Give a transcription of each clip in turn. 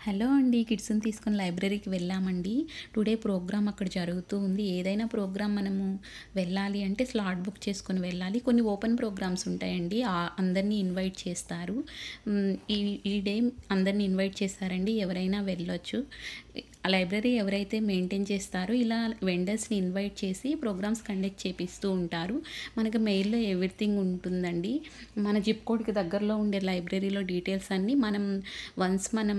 Hello అండి. కిడ్స్‌ని తీసుకొని లైబ్రరీకి వెళ్ళామండి. టుడే ప్రోగ్రామ్ అక్కడ జరుగుతూ ఉంది. ఏదైనా ప్రోగ్రామ్ మనము వెళ్ళాలి అంటే స్లాట్ బుక్ చేసుకొని వెళ్ళాలి. కొన్ని ఓపెన్ ప్రోగ్రామ్స్ ఉంటాయండి. అందరిని ఇన్వైట్ చేస్తారు. ఈ ఈ డే అందరిని ఇన్వైట్ చేశారండి. ఎవరైనా వెళ్ళొచ్చు. ఆ లైబ్రరీ ఎవరైతే మెయింటైన్ చేస్తారో ఇలా వెండర్స్‌ని ఇన్వైట్ చేసి ప్రోగ్రామ్స్ కండక్ట్ చేపిస్తూ ఉంటారు. మనకి మెయిల్‌లో ఎవ్రీథింగ్ ఉంటుందండి. మన జిప్ కోడ్‌కి దగ్గరలో ఉండే లైబ్రరీలో డీటెయిల్స్ అన్నీ వన్స్ మనం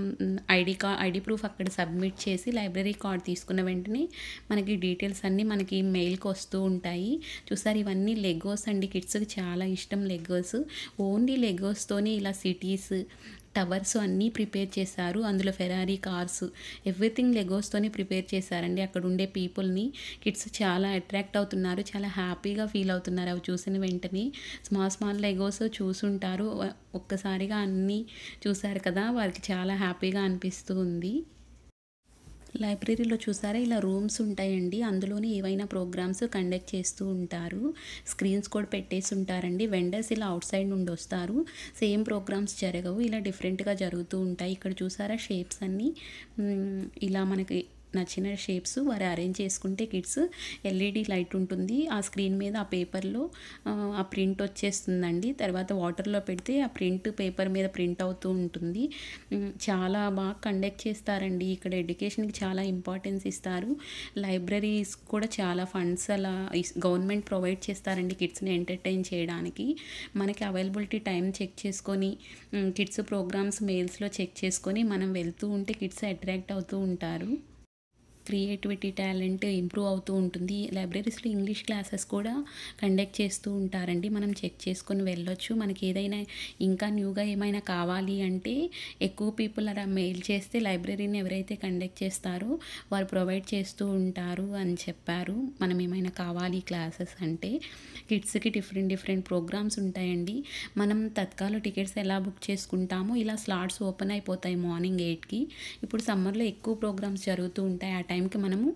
ఐడీ ప్రూఫ్ అక్కడ సబ్మిట్ చేసి లైబ్రరీ కార్డ్ తీసుకున్న వెంటనే మనకి డీటెయిల్స్ అన్నీ మనకి మెయిల్‌కి వస్తూ ఉంటాయి. చూసారు ఇవన్నీ లెగోస్ అండి. కిడ్స్‌కి చాలా ఇష్టం లెగోస్. ఓన్లీ లెగోస్‌తోనే ఇలా సిటీస్, టవర్స్ అన్నీ ప్రిపేర్ చేశారు. అందులో ఫెరారీ కార్స్ ఎవ్రీథింగ్ లెగోస్‌తోనే ప్రిపేర్ చేశారండి. అక్కడ ఉండే పీపుల్‌ని కిడ్స్ చాలా అట్రాక్ట్ అవుతున్నారు. చాలా హ్యాపీగా ఫీల్ అవుతున్నారు అవి చూసిన వెంటనే. స్మాల్ లెగోస్ చూసుంటారు. ఒక్కసారిగా అన్నీ చూసారు కదా! వారికి చాలా హ్యాపీగా అనిపిస్తూ ఉంది. లైబ్రరీలో చూసారా ఇలా రూమ్స్ ఉంటాయండి. అందులోనే ఏవైనా ప్రోగ్రామ్స్ కండక్ట్ చేస్తూ ఉంటారు. స్క్రీన్స్ కూడా పెట్టేసి ఉంటారండి. వెండర్స్ ఇలా అవుట్ సైడ్ నుండి వస్తారు. సేమ్ ప్రోగ్రామ్స్ జరగవు. ఇలా డిఫరెంట్‌గా జరుగుతూ ఉంటాయి. ఇక్కడ చూసారా షేప్స్ అన్నీ ఇలా మనకి నచ్చిన షేప్స్ వారు అరేంజ్ చేసుకుంటే కిడ్స్ ఎల్ఈడి లైట్ ఉంటుంది. ఆ స్క్రీన్ మీద ఆ పేపర్‌లో ఆ ప్రింట్ వచ్చేస్తుందండి. తర్వాత వాటర్‌లో పెడితే ఆ ప్రింట్ పేపర్ మీద ప్రింట్ అవుతూ ఉంటుంది. చాలా బాగా కండక్ట్ చేస్తారండి. ఇక్కడ ఎడ్యుకేషన్‌కి చాలా ఇంపార్టెన్స్ ఇస్తారు. లైబ్రరీస్ కూడా చాలా ఫండ్స్ అలా గవర్నమెంట్ ప్రొవైడ్ చేస్తారండి కిడ్స్‌ని ఎంటర్‌టైన్ చేయడానికి. మనకి అవైలబిలిటీ టైం చెక్ చేసుకొని కిడ్స్ ప్రోగ్రామ్స్ మెయిల్స్‌లో చెక్ చేసుకొని మనం వెళ్తూ ఉంటే కిడ్స్ అట్రాక్ట్ అవుతూ ఉంటారు. క్రియేటివిటీ, టాలెంట్ ఇంప్రూవ్ అవుతూ ఉంటుంది. లైబ్రరీస్‌లో ఇంగ్లీష్ క్లాసెస్ కూడా కండక్ట్ చేస్తూ ఉంటారండి. మనం చెక్ చేసుకొని వెళ్ళొచ్చు. మనకి ఏదైనా ఇంకా న్యూగా ఏమైనా కావాలి అంటే ఎక్కువ పీపుల్ అలా మెయిల్ చేస్తే లైబ్రరీని ఎవరైతే కండక్ట్ చేస్తారో వారు ప్రొవైడ్ చేస్తూ ఉంటారు అని చెప్పారు. మనం ఏమైనా కావాలి క్లాసెస్ అంటే. కిడ్స్‌కి డిఫరెంట్ ప్రోగ్రామ్స్ ఉంటాయండి. మనం తత్కాల్ టికెట్స్ ఎలా బుక్ చేసుకుంటామో ఇలా స్లాట్స్ ఓపెన్ అయిపోతాయి మార్నింగ్ 8కి. ఇప్పుడు సమ్మర్‌లో ఎక్కువ ప్రోగ్రామ్స్ జరుగుతూ ఉంటాయి. ఆ టైంకి మనము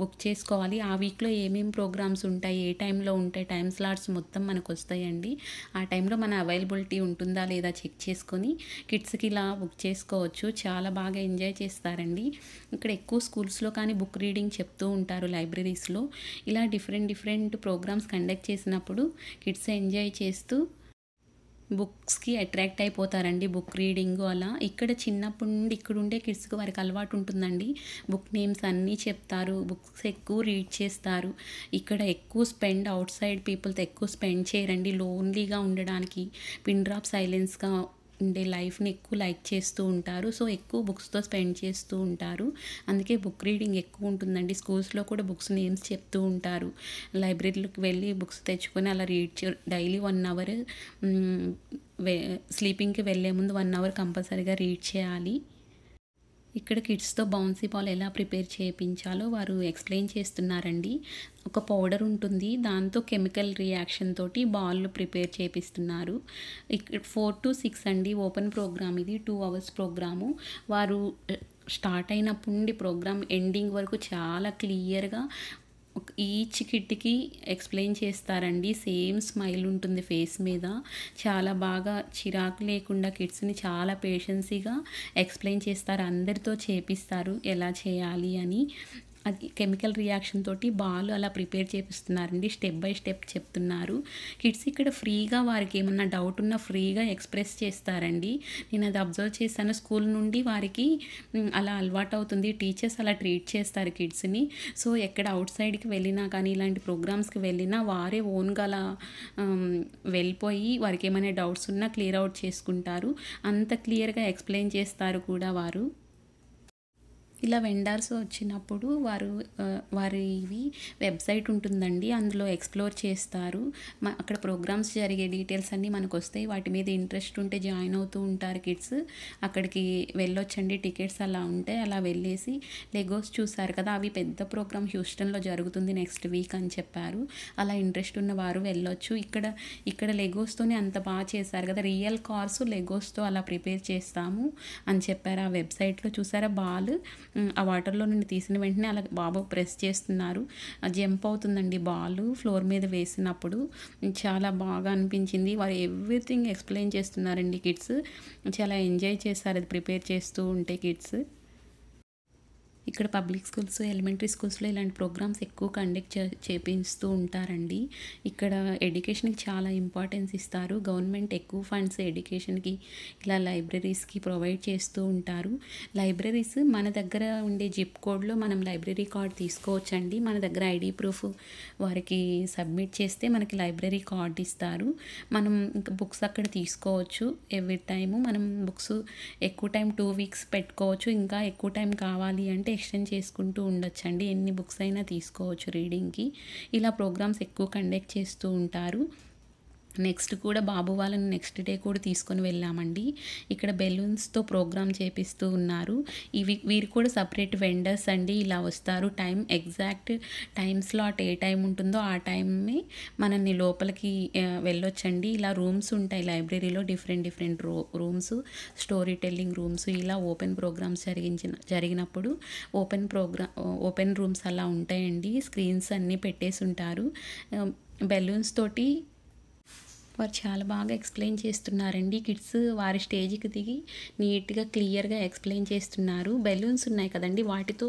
బుక్ చేసుకోవాలి. ఆ వీక్‌లో ఏమేమి ప్రోగ్రామ్స్ ఉంటాయి, ఏ టైంలో ఉంటాయి, టైమ్ స్లాట్స్ మొత్తం మనకొస్తాయండి. ఆ టైంలో మన అవైలబిలిటీ ఉంటుందా లేదా చెక్ చేసుకొని కిడ్స్‌కి ఇలా బుక్ చేసుకోవచ్చు. చాలా బాగా ఎంజాయ్ చేస్తారండి. ఇక్కడ ఎక్కువ స్కూల్స్‌లో కానీ బుక్ రీడింగ్ చెప్తూ ఉంటారు లైబ్రరీస్‌లో. ఇలా డిఫరెంట్ ప్రోగ్రామ్స్ కండక్ట్ చేసినప్పుడు కిడ్స్ ఎంజాయ్ చేస్తూ బుక్స్‌కి అట్రాక్ట్ అయిపోతారండి. బుక్ రీడింగు అలా. ఇక్కడ చిన్నప్పటి నుండి ఇక్కడుండే కిడ్స్‌కి వారికి అలవాటు ఉంటుందండి. బుక్ నేమ్స్ అన్నీ చెప్తారు. బుక్స్ ఎక్కువ రీడ్ చేస్తారు. ఇక్కడ ఎక్కువ స్పెండ్ ఔట్ సైడ్ పీపుల్‌తో ఎక్కువ స్పెండ్ చేయరండి. లోన్లీగా ఉండడానికి పిన్ డ్రాప్ సైలెన్స్‌గా ఉండే లైఫ్‌ని ఎక్కువ లైక్ చేస్తూ ఉంటారు. సో, ఎక్కువ బుక్స్‌తో స్పెండ్ చేస్తూ ఉంటారు. అందుకే బుక్ రీడింగ్ ఎక్కువ ఉంటుందండి. స్కూల్స్‌లో కూడా బుక్స్ నేమ్స్ చెప్తూ ఉంటారు. లైబ్రరీలోకి వెళ్ళి బుక్స్ తెచ్చుకొని అలా డైలీ 1 అవర్ హ్మ్. వె స్లీపింగ్‌కి వెళ్ళే ముందు 1 అవర్ కంపల్సరీగా రీడ్ చేయాలి. ఇక్కడ కిడ్స్‌తో బౌన్సీ బాల్ ఎలా ప్రిపేర్ చేపించాలో వారు ఎక్స్‌ప్లెయిన్ చేస్తున్నారండి. ఒక పౌడర్ ఉంటుంది. దాంతో కెమికల్ రియాక్షన్ తోటి బాల్ ప్రిపేర్ చేపిస్తున్నారు. 4-6 అండి ఓపెన్ ప్రోగ్రామ్ ఇది. 2 అవర్స్ ప్రోగ్రాము. వారు స్టార్ట్ అయినప్పటి నుండి ప్రోగ్రామ్ ఎండింగ్ వరకు చాలా క్లియర్‌గా ఈచ్ కిడ్‌కి ఎక్స్‌ప్లెయిన్ చేస్తారండి. సేమ్ స్మైల్ ఉంటుంది ఫేస్ మీద. చాలా బాగా చిరాకు లేకుండా కిడ్స్‌ని చాలా పేషెన్సీగా ఎక్స్‌ప్లెయిన్ చేస్తారు. అందరితో చేపిస్తారు ఎలా చేయాలి అని. అది కెమికల్ రియాక్షన్ తోటి బాల్ అలా ప్రిపేర్ చేపిస్తున్నారండి. స్టెప్ బై స్టెప్ చెప్తున్నారు. కిడ్స్ ఇక్కడ ఫ్రీగా వారికి ఏమన్నా డౌట్ ఉన్నా ఫ్రీగా ఎక్స్‌ప్రెస్ చేస్తారండి. నేను అది అబ్జర్వ్ చేశాను. స్కూల్ నుండి వారికి అలా అలవాటవుతుంది. టీచర్స్ అలా ట్రీట్ చేస్తారు కిడ్స్‌ని. సో, ఎక్కడ ఔట్ సైడ్‌కి వెళ్ళినా కానీ ఇలాంటి ప్రోగ్రామ్స్‌కి వెళ్ళినా వారే ఓన్‌గా అలా వెళ్ళిపోయి వారికేమైనా డౌట్స్ ఉన్నా క్లియర్ ఔట్ చేసుకుంటారు. అంత క్లియర్‌గా ఎక్స్‌ప్లెయిన్ చేస్తారు కూడా వారు. ఇలా వెండర్స్ వచ్చినప్పుడు వారివి వెబ్‌సైట్ ఉంటుందండి. అందులో ఎక్స్‌ప్లోర్ చేస్తారు. అక్కడ ప్రోగ్రామ్స్ జరిగే డీటెయిల్స్ అన్నీ మనకొస్తాయి. వాటి మీద ఇంట్రెస్ట్ ఉంటే జాయిన్ అవుతూ ఉంటారు కిడ్స్. అక్కడికి వెళ్ళొచ్చండి. టికెట్స్ అలా ఉంటాయి. అలా వెళ్ళేసి లెగోస్ చూసారు కదా! అవి పెద్ద ప్రోగ్రామ్ హ్యూస్టన్‌లో జరుగుతుంది నెక్స్ట్ వీక్ అని చెప్పారు. అలా ఇంట్రెస్ట్ ఉన్నవారు వెళ్ళొచ్చు. ఇక్కడ లెగోస్‌తోనే అంత బాగా చేశారు కదా! రియల్ కార్స్ లెగోస్‌తో అలా ప్రిపేర్ చేస్తాము అని చెప్పారు. ఆ వెబ్‌సైట్‌లో చూసారా బాల్ ఆ వాటర్‌లో నుండి తీసిన వెంటనే అలా బాబు ప్రెస్ చేస్తున్నారు. జంప్ అవుతుందండి బాలు ఫ్లోర్ మీద వేసినప్పుడు. చాలా బాగా అనిపించింది. వారు ఎవ్రీథింగ్ ఎక్స్‌ప్లెయిన్ చేస్తున్నారండి కిడ్స్. చాలా ఎంజాయ్ చేశారు అది ప్రిపేర్ చేస్తూ ఉంటే కిడ్స్. ఇక్కడ పబ్లిక్ స్కూల్స్, ఎలిమెంటరీ స్కూల్స్‌లో ఇలాంటి ప్రోగ్రామ్స్ ఎక్కువ కండక్ట్ చేపిస్తూ ఉంటారండి. ఇక్కడ ఎడ్యుకేషన్‌కి చాలా ఇంపార్టెన్స్ ఇస్తారు. గవర్నమెంట్ ఎక్కువ ఫండ్స్ ఎడ్యుకేషన్‌కి ఇలా లైబ్రరీస్‌కి ప్రొవైడ్ చేస్తూ ఉంటారు. లైబ్రరీస్ మన దగ్గర ఉండే జిప్ కోడ్‌లో మనం లైబ్రరీ కార్డ్ తీసుకోవచ్చండి. మన దగ్గర ఐడీ ప్రూఫ్ వారికి సబ్మిట్ చేస్తే మనకి లైబ్రరీ కార్డ్ ఇస్తారు. మనం ఇంకా బుక్స్ అక్కడ తీసుకోవచ్చు. ఎవ్రీ టైము మనం బుక్స్ ఎక్కువ టైం 2 వీక్స్ పెట్టుకోవచ్చు. ఇంకా ఎక్కువ టైం కావాలి అంటే ఎక్స్టెండ్ చేసుకుంటూ ఉండొచ్చండి. ఎన్ని బుక్స్ అయినా తీసుకోవచ్చు రీడింగ్‌కి. ఇలా ప్రోగ్రామ్స్ ఎక్కువ కండక్ట్ చేస్తూ ఉంటారు. నెక్స్ట్ కూడా బాబు వాళ్ళని నెక్స్ట్ డే కూడా తీసుకొని వెళ్ళామండి. ఇక్కడ బెలూన్స్‌తో ప్రోగ్రామ్ చేపిస్తూ ఉన్నారు. వీరు కూడా సపరేట్ వెండర్స్ అండి. ఇలా వస్తారు. ఎగ్జాక్ట్ టైమ్ స్లాట్ ఏ టైం ఉంటుందో ఆ టైమే మనల్ని లోపలికి వెళ్ళొచ్చండి. ఇలా రూమ్స్ ఉంటాయి లైబ్రరీలో different rooms, story telling rooms ఇలా ఓపెన్ ప్రోగ్రామ్స్ జరిగినప్పుడు ఓపెన్ రూమ్స్ అలా ఉంటాయండి. స్క్రీన్స్ అన్నీ పెట్టేసుంటారు. బెలూన్స్ తోటి వారు చాలా బాగా ఎక్స్‌ప్లెయిన్ చేస్తున్నారండి. కిడ్స్ వారి స్టేజ్‌కి దిగి నీట్‌గా, క్లియర్‌గా ఎక్స్‌ప్లెయిన్ చేస్తున్నారు. బెలూన్స్ ఉన్నాయి కదండీ! వాటితో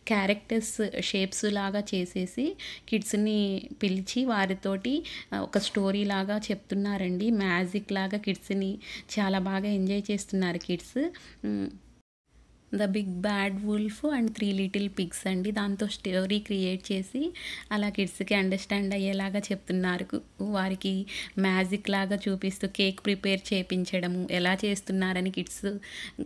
క్యారెక్టర్స్ షేప్స్ లాగా చేసేసి కిడ్స్‌ని పిలిచి వారితోటి ఒక స్టోరీ లాగా చెప్తున్నారండి. మ్యాజిక్ లాగా కిడ్స్‌ని చాలా బాగా ఎంజాయ్ చేస్తున్నారు kids. Hmm. 'The big bad wolf and 3 little pigs' అండి. దాంతో స్టోరీ క్రియేట్ చేసి అలా కిడ్స్‌కి అండర్‌స్టాండ్ అయ్యేలాగా చెప్తున్నారు. వారికి మ్యాజిక్ లాగా చూపిస్తూ కేక్ ప్రిపేర్ చేపించడము, ఎలా చేస్తున్నారని కిడ్స్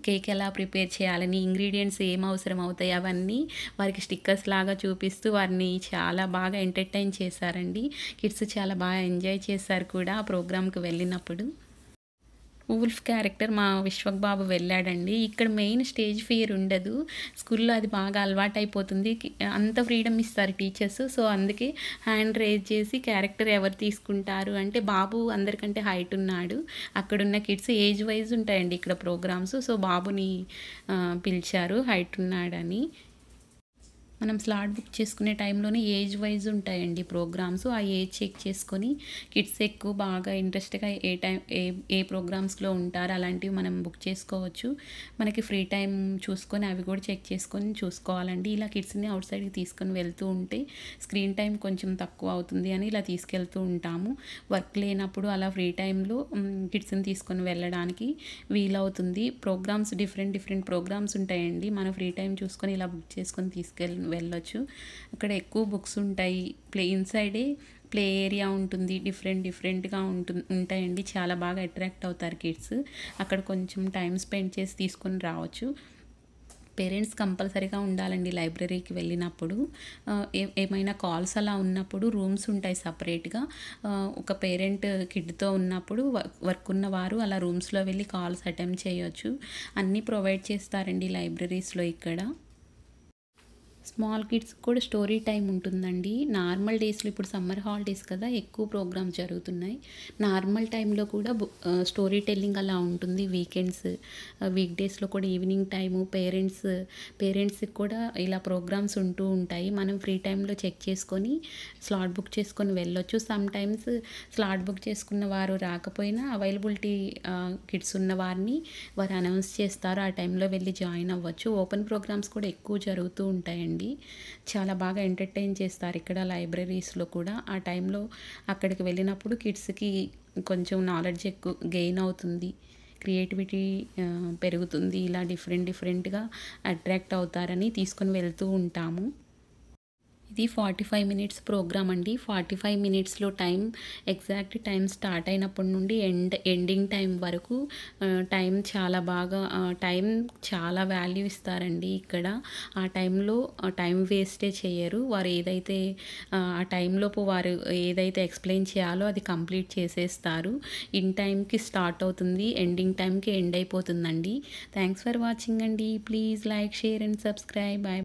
కేక్ ఎలా ప్రిపేర్ చేయాలని, ఇంగ్రీడియెంట్స్ ఏం అవసరం అవుతాయి అవన్నీ వారికి స్టిక్కర్స్ లాగా చూపిస్తూ వారిని చాలా బాగా ఎంటర్‌టైన్ చేశారండి. కిడ్స్ చాలా బాగా ఎంజాయ్ చేశారు కూడా ఆ ప్రోగ్రామ్‌కి వెళ్ళినప్పుడు. వుల్ఫ్ క్యారెక్టర్ మా విశ్వక్ బాబు వెళ్ళాడండి. ఇక్కడ మెయిన్ స్టేజ్ ఫియర్ ఉండదు. స్కూల్‌లో అది బాగా అలవాటయిపోతుంది. అంత ఫ్రీడమ్ ఇస్తారు టీచర్స్. సో, అందుకే హ్యాండ్ రైజ్ చేసి క్యారెక్టర్ ఎవరు తీసుకుంటారు అంటే బాబు అందరికంటే హైట్ ఉన్నాడు. అక్కడున్న కిడ్స్ ఏజ్ వైజ్ ఉంటాయండి ఇక్కడ ప్రోగ్రామ్స్. సో, బాబుని పిలిచారు హైట్ ఉన్నాడని. మనం స్లాట్ బుక్ చేసుకునే టైంలోనే ఏజ్ వైజ్ ఉంటాయండి ప్రోగ్రామ్స్. ఆ ఏజ్ చెక్ చేసుకొని కిడ్స్ ఎక్కువ బాగా ఇంట్రెస్ట్‌గా ఏ ప్రోగ్రామ్స్‌లో ఉంటారో అలాంటివి మనం బుక్ చేసుకోవచ్చు. మనకి ఫ్రీ టైమ్ చూసుకొని అవి కూడా చెక్ చేసుకొని చూసుకోవాలండి. ఇలా కిడ్స్‌ని అవుట్ సైడ్‌కి తీసుకొని వెళ్తూ ఉంటే స్క్రీన్ టైం కొంచెం తక్కువ అవుతుంది అని ఇలా తీసుకెళ్తూ ఉంటాము. వర్క్ లేనప్పుడు అలా ఫ్రీ టైంలో కిడ్స్‌ని తీసుకొని వెళ్ళడానికి వీలవుతుంది. ప్రోగ్రామ్స్ డిఫరెంట్ ప్రోగ్రామ్స్ ఉంటాయండి. మన ఫ్రీ టైం చూసుకొని ఇలా బుక్ చేసుకొని వెళ్ళొచ్చు. అక్కడ ఎక్కువ బుక్స్ ఉంటాయి. ఇన్‌సైడే ప్లే ఏరియా ఉంటుంది. డిఫరెంట్‌గా ఉంటాయండి. చాలా బాగా అట్రాక్ట్ అవుతారు కిడ్స్. అక్కడ కొంచెం టైం స్పెండ్ చేసి తీసుకొని రావచ్చు. పేరెంట్స్ కంపల్సరీగా ఉండాలండి లైబ్రరీకి వెళ్ళినప్పుడు. ఏమైనా కాల్స్ అలా ఉన్నప్పుడు రూమ్స్ ఉంటాయి సపరేట్‌గా. ఒక పేరెంట్ కిడ్‌తో ఉన్నప్పుడు వర్క్ ఉన్నవారు అలా రూమ్స్‌లో వెళ్ళి కాల్స్ అటెంప్ట్ చేయొచ్చు. అన్నీ ప్రొవైడ్ చేస్తారండి లైబ్రరీస్‌లో ఇక్కడ. స్మాల్ కిడ్స్‌కి కూడా స్టోరీ టైమ్ ఉంటుందండి. నార్మల్ డేస్‌లో ఇప్పుడు సమ్మర్ హాలిడేస్ కదా! ఎక్కువ ప్రోగ్రామ్స్ జరుగుతున్నాయి. నార్మల్ టైంలో కూడా స్టోరీ టెల్లింగ్ అలా ఉంటుంది. వీక్ డేస్‌లో కూడా ఈవినింగ్ టైము పేరెంట్స్‌కి కూడా ఇలా ప్రోగ్రామ్స్ ఉంటూ ఉంటాయి. మనం ఫ్రీ టైంలో చెక్ చేసుకొని స్లాట్ బుక్ చేసుకొని వెళ్ళొచ్చు. సమ్‌టైమ్స్ స్లాట్ బుక్ చేసుకున్న వారు రాకపోయినా అవైలబిలిటీ కిడ్స్ ఉన్న వారిని వారు అనౌన్స్ చేస్తారు. ఆ టైంలో వెళ్ళి జాయిన్ అవ్వచ్చు. ఓపెన్ ప్రోగ్రామ్స్ కూడా ఎక్కువ జరుగుతూ ఉంటాయండి. చాలా బాగా ఎంటర్టైన్ చేస్తారు ఇక్కడ లైబ్రరీస్‌లో కూడా. ఆ టైంలో అక్కడికి వెళ్ళినప్పుడు కిడ్స్‌కి కొంచెం నాలెడ్జ్ ఎక్కువ గెయిన్ అవుతుంది. క్రియేటివిటీ పెరుగుతుంది. ఇలా డిఫరెంట్‌గా అట్రాక్ట్ అవుతారని తీసుకొని వెళ్తూ ఉంటాము. ఇది 45 మినిట్స్ ప్రోగ్రామ్ అండి. 45 మినిట్స్‌లో ఎగ్జాక్ట్ టైం స్టార్ట్ అయినప్పటి నుండి ఎండింగ్ టైం వరకు టైం చాలా బాగా టైం చాలా వాల్యూ ఇస్తారండి ఇక్కడ. ఆ టైంలో టైం వేస్టే చేయరు. వారు ఏదైతే ఆ టైంలోపు వారు ఏదైతే ఎక్స్‌ప్లెయిన్ చేయాలో అది కంప్లీట్ చేసేస్తారు. ఇన్ టైంకి స్టార్ట్ అవుతుంది. ఎండింగ్ టైంకి ఎండ్ అయిపోతుందండి. థాంక్స్ ఫర్ వాచింగ్ అండి. Please like, share and subscribe.